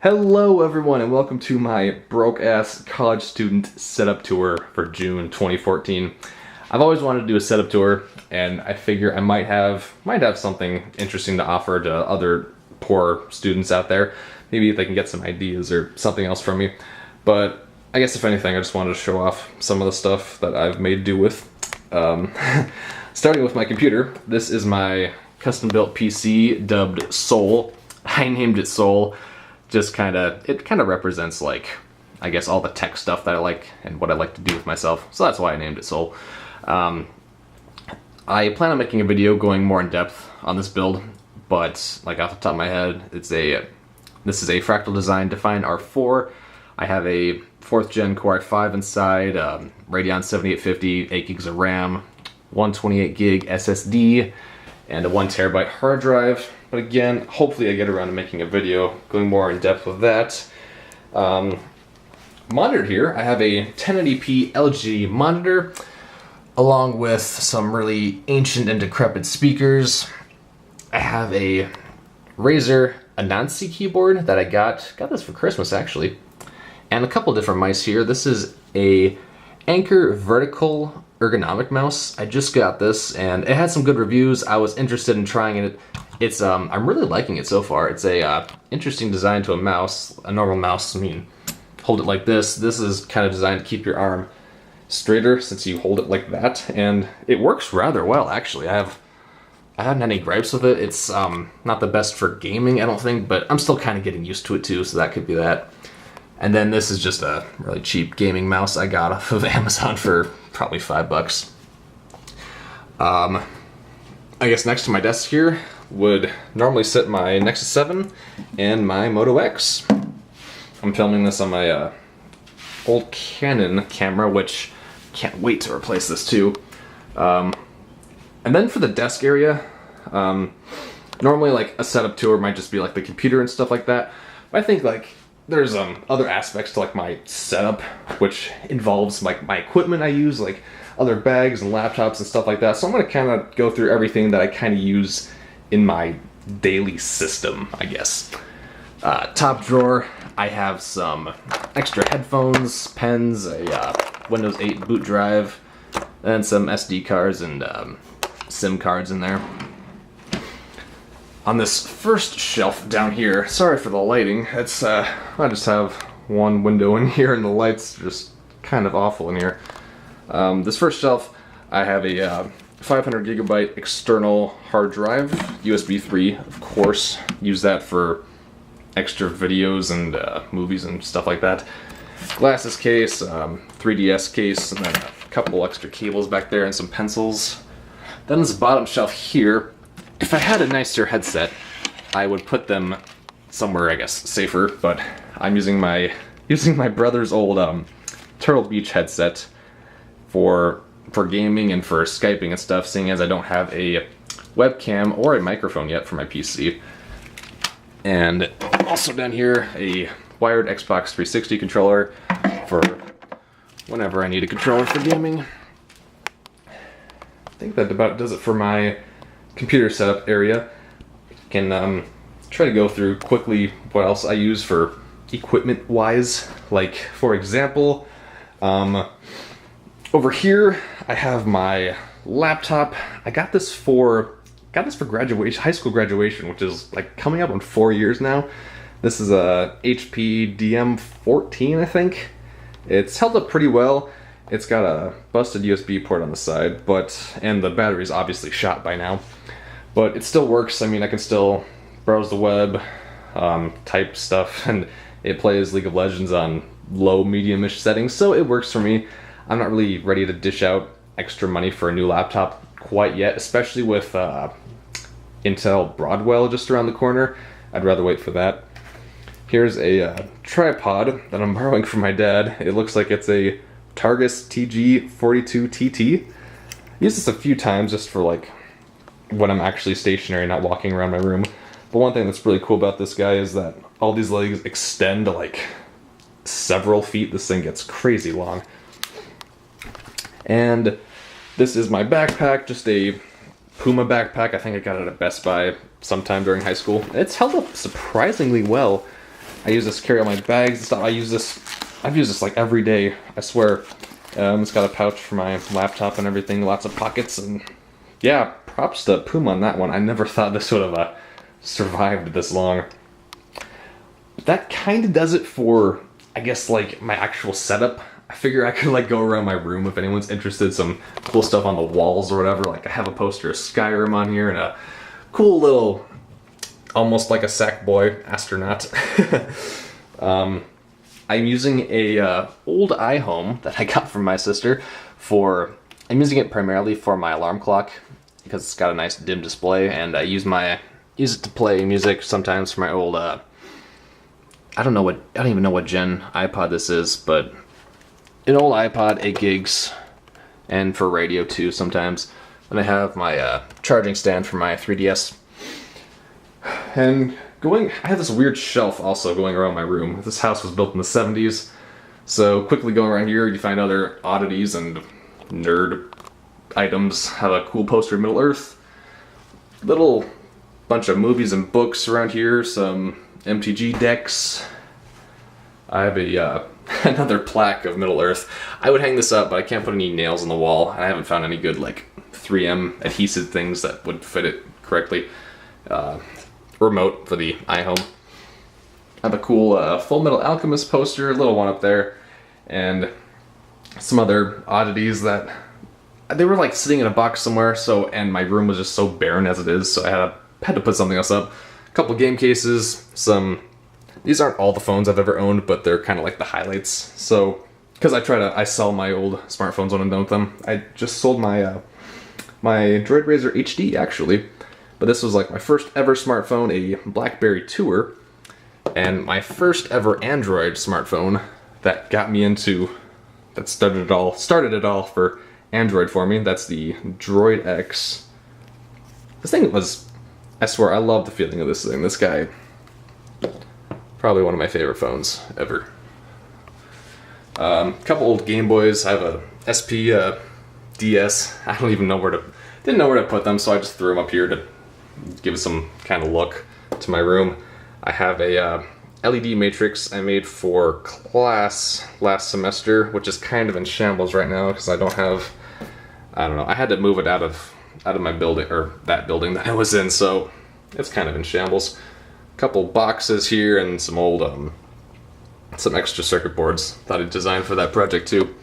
Hello everyone and welcome to my broke-ass college student setup tour for June 2014. I've always wanted to do a setup tour and I figure I might have something interesting to offer to other poor students out there. Maybe if they can get some ideas or something else from me. But I guess if anything, I just wanted to show off some of the stuff that I've made do with. Starting with my computer, this is my custom-built PC dubbed Soul. I named it Soul. It kind of represents, like, I guess all the tech stuff that I like and what I like to do with myself. So that's why I named it Soul. I plan on making a video going more in depth on this build, but like off the top of my head, this is a Fractal Design Define R4. I have a 4th gen Core i5 inside, Radeon 7850, 8 gigs of RAM, 128 gig SSD, and a 1 terabyte hard drive. But again, hopefully I get around to making a video going more in depth with that. Monitor here, I have a 1080p LG monitor, along with some really ancient and decrepit speakers. I have a Razer Anansi keyboard that I got this for Christmas actually, and a couple different mice here. This is a Anker vertical ergonomic mouse. I just got this and it had some good reviews. I was interested in trying it. It's I'm really liking it so far. It's a interesting design to a mouse. A normal mouse, I mean, hold it like this. This is kind of designed to keep your arm straighter since you hold it like that, and it works rather well actually. I haven't had any gripes with it. It's not the best for gaming, I don't think, but I'm still kind of getting used to it too, so that could be that. And then this is just a really cheap gaming mouse I got off of Amazon for probably $5. I guess next to my desk here would normally sit my Nexus 7 and my Moto X. I'm filming this on my old Canon camera, which can't wait to replace this too. And then for the desk area, normally like a setup tour might just be like the computer and stuff like that. But I think like there's other aspects to like my setup, which involves like my equipment I use, like other bags and laptops and stuff like that. So I'm gonna kind of go through everything that I kind of use in my daily system, I guess. Top drawer, I have some extra headphones, pens, a Windows 8 boot drive, and some SD cards and SIM cards in there. On this first shelf down here, sorry for the lighting, it's I just have one window in here and the light's just kind of awful in here. This first shelf, I have a 500 gigabyte external hard drive, USB 3, of course. Use that for extra videos and movies and stuff like that. Glasses case, 3DS case, and then a couple extra cables back there and some pencils. Then this bottom shelf here, if I had a nicer headset, I would put them somewhere, I guess, safer, but I'm using my brother's old Turtle Beach headset for gaming and for Skyping and stuff, seeing as I don't have a webcam or a microphone yet for my PC. And also down here, a wired Xbox 360 controller for whenever I need a controller for gaming. I think that about does it for my computer setup area. I can try to go through quickly what else I use for equipment wise. Like, for example, over here I have my laptop. I got this for graduation, high school graduation, which is like coming up in 4 years now. This is a HP DM14, I think. It's held up pretty well. It's got a busted USB port on the side, and the battery's obviously shot by now. But it still works. I mean, I can still browse the web, type stuff, and it plays League of Legends on low, medium-ish settings, so it works for me. I'm not really ready to dish out extra money for a new laptop quite yet, especially with Intel Broadwell just around the corner. I'd rather wait for that. Here's a tripod that I'm borrowing from my dad. It looks like it's a Targus TG42TT. I used this a few times just for like when I'm actually stationary, not walking around my room. But one thing that's really cool about this guy is that all these legs extend to like several feet. This thing gets crazy long. And this is my backpack, just a Puma backpack. I think I got it at Best Buy sometime during high school. It's held up surprisingly well. I use this to carry all my bags and stuff. I've used this like every day, I swear. It's got a pouch for my laptop and everything, lots of pockets, and yeah, props to Puma on that one. I never thought this would have survived this long. But that kind of does it for, I guess, like my actual setup. I figure I could like go around my room if anyone's interested, some cool stuff on the walls or whatever. Like I have a poster of Skyrim on here and a cool little, almost like a Sackboy astronaut. I'm using a old iHome that I got from my sister I'm using it primarily for my alarm clock because it's got a nice dim display, and I use it to play music sometimes for my old I don't even know what gen iPod this is, but an old iPod, 8 gigs, and for radio too sometimes. And I have my charging stand for my 3DS. And I have this weird shelf also going around my room. This house was built in the 70s, so quickly going around here you find other oddities and nerd items. Have a cool poster of Middle Earth, little bunch of movies and books around here, some MTG decks. I have another plaque of Middle Earth. I would hang this up, but I can't put any nails on the wall. I haven't found any good like 3M adhesive things that would fit it correctly. Remote for the iHome. I have a cool Full Metal Alchemist poster, a little one up there, and some other oddities that they were like sitting in a box somewhere. And my room was just so barren as it is, so I had to put something else up. A couple game cases, these aren't all the phones I've ever owned, but they're kind of like the highlights. So, because I sell my old smartphones when I'm done with them. I just sold my Droid Razr HD actually, but this was like my first ever smartphone, a BlackBerry Tour, and my first ever Android smartphone that started it all for Android for me. That's the Droid X. This thing I swear, I love the feeling of this thing. This guy, probably one of my favorite phones ever. Couple old Game Boys. I have a SP DS. I didn't know where to put them, so I just threw them up here to give it some kind of look to my room. I have a LED matrix I made for class last semester, which is kind of in shambles right now because I don't know, I had to move it out of my building, or that building that I was in, so it's kind of in shambles. A couple boxes here and some old some extra circuit boards that I designed for that project too.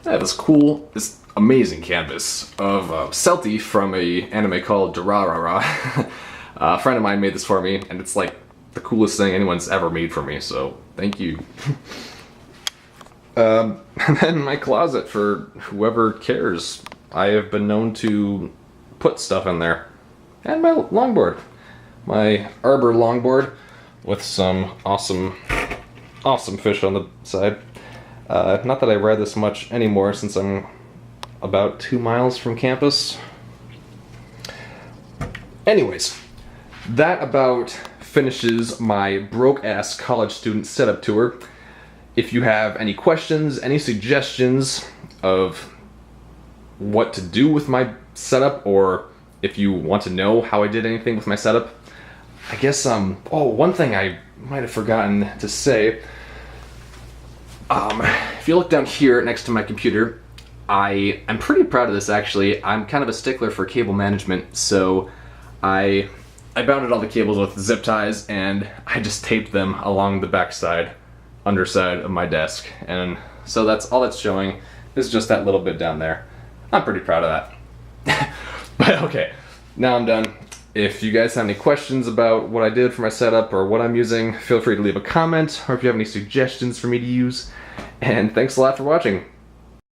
I have this amazing canvas of Celti from a anime called Durarara. A friend of mine made this for me, and it's like the coolest thing anyone's ever made for me, so thank you. And then my closet for whoever cares. I have been known to put stuff in there. And my longboard. My Arbor longboard with some awesome fish on the side. Not that I ride this much anymore since I'm about 2 miles from campus. Anyways, that about finishes my broke-ass college student setup tour. If you have any questions, any suggestions of what to do with my setup, or if you want to know how I did anything with my setup, I guess, one thing I might have forgotten to say. If you look down here next to my computer, I'm pretty proud of this actually. I'm kind of a stickler for cable management, so I bounded all the cables with zip ties and I just taped them along the underside of my desk. And so that's all that's showing is just that little bit down there. I'm pretty proud of that. But okay, now I'm done. If you guys have any questions about what I did for my setup or what I'm using, feel free to leave a comment, or if you have any suggestions for me to use. And thanks a lot for watching.